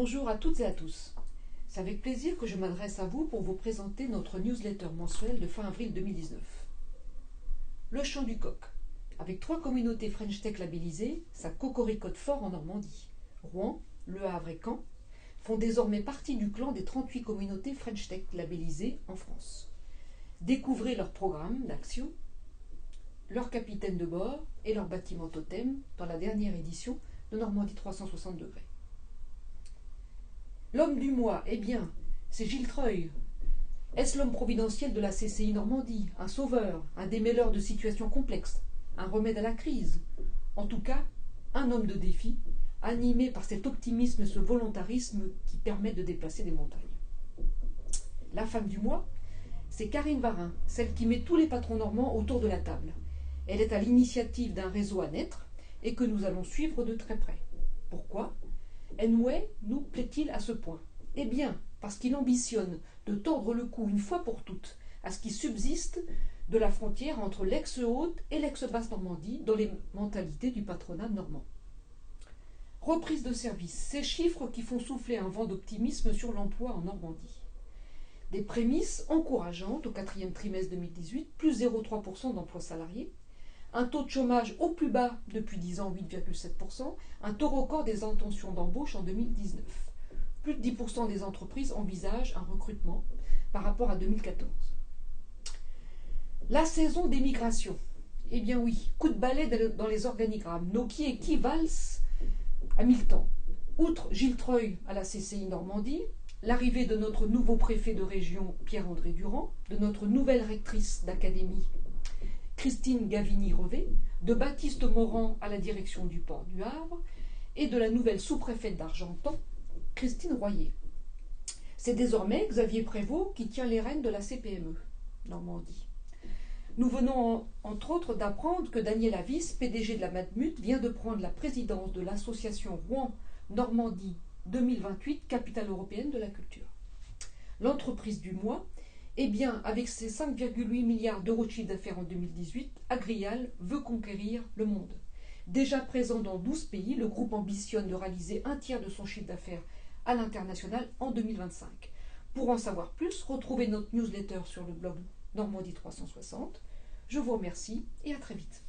Bonjour à toutes et à tous. C'est avec plaisir que je m'adresse à vous pour vous présenter notre newsletter mensuelle de fin avril 2019. Le Chant du Coq. Avec 3 communautés French Tech labellisées, ça cocoricote fort en Normandie. Rouen, Le Havre et Caen font désormais partie du clan des 38 communautés French Tech labellisées en France. Découvrez leurs programmes d'action, leurs capitaines de bord et leurs bâtiments totems dans la dernière édition de Normandie 360 degrés. L'homme du mois, eh bien, c'est Gilles Treuil. Est-ce l'homme providentiel de la CCI Normandie, un sauveur, un démêleur de situations complexes, un remède à la crise? En tout cas, un homme de défi, animé par cet optimisme et ce volontarisme qui permettent de déplacer des montagnes. La femme du mois, c'est Karine Varin, celle qui met tous les patrons normands autour de la table. Elle est à l'initiative d'un réseau à naître et que nous allons suivre de très près. Pourquoi Henway nous plaît-il à ce point? Eh bien, parce qu'il ambitionne de tordre le cou une fois pour toutes à ce qui subsiste de la frontière entre l'ex-Haute et l'ex-Basse-Normandie dans les mentalités du patronat normand. Reprise de service, ces chiffres qui font souffler un vent d'optimisme sur l'emploi en Normandie. Des prémices encourageantes au 4e trimestre 2018, plus 0,3% d'emplois salariés, un taux de chômage au plus bas depuis 10 ans, 8,7%, un taux record des intentions d'embauche en 2019. Plus de 10% des entreprises envisagent un recrutement par rapport à 2014. La saison des migrations. Eh bien oui, coup de balai dans les organigrammes. Nos qui et qui valsent à 1000 temps. Outre Gilles Treuil à la CCI Normandie, l'arrivée de notre nouveau préfet de région Pierre-André Durand, de notre nouvelle rectrice d'académie Christine Gavini-Revé, de Baptiste Morand à la direction du port du Havre et de la nouvelle sous-préfète d'Argentan, Christine Royer. C'est désormais Xavier Prévost qui tient les rênes de la CPME, Normandie. Nous venons entre autres d'apprendre que Daniel Avis, PDG de la Matmut, vient de prendre la présidence de l'association Rouen-Normandie 2028, capitale européenne de la culture. L'entreprise du mois, eh bien, avec ses 5,8 milliards d'euros de chiffre d'affaires en 2018, Agrial veut conquérir le monde. Déjà présent dans 12 pays, le groupe ambitionne de réaliser un tiers de son chiffre d'affaires à l'international en 2025. Pour en savoir plus, retrouvez notre newsletter sur le blog Normandie 360. Je vous remercie et à très vite.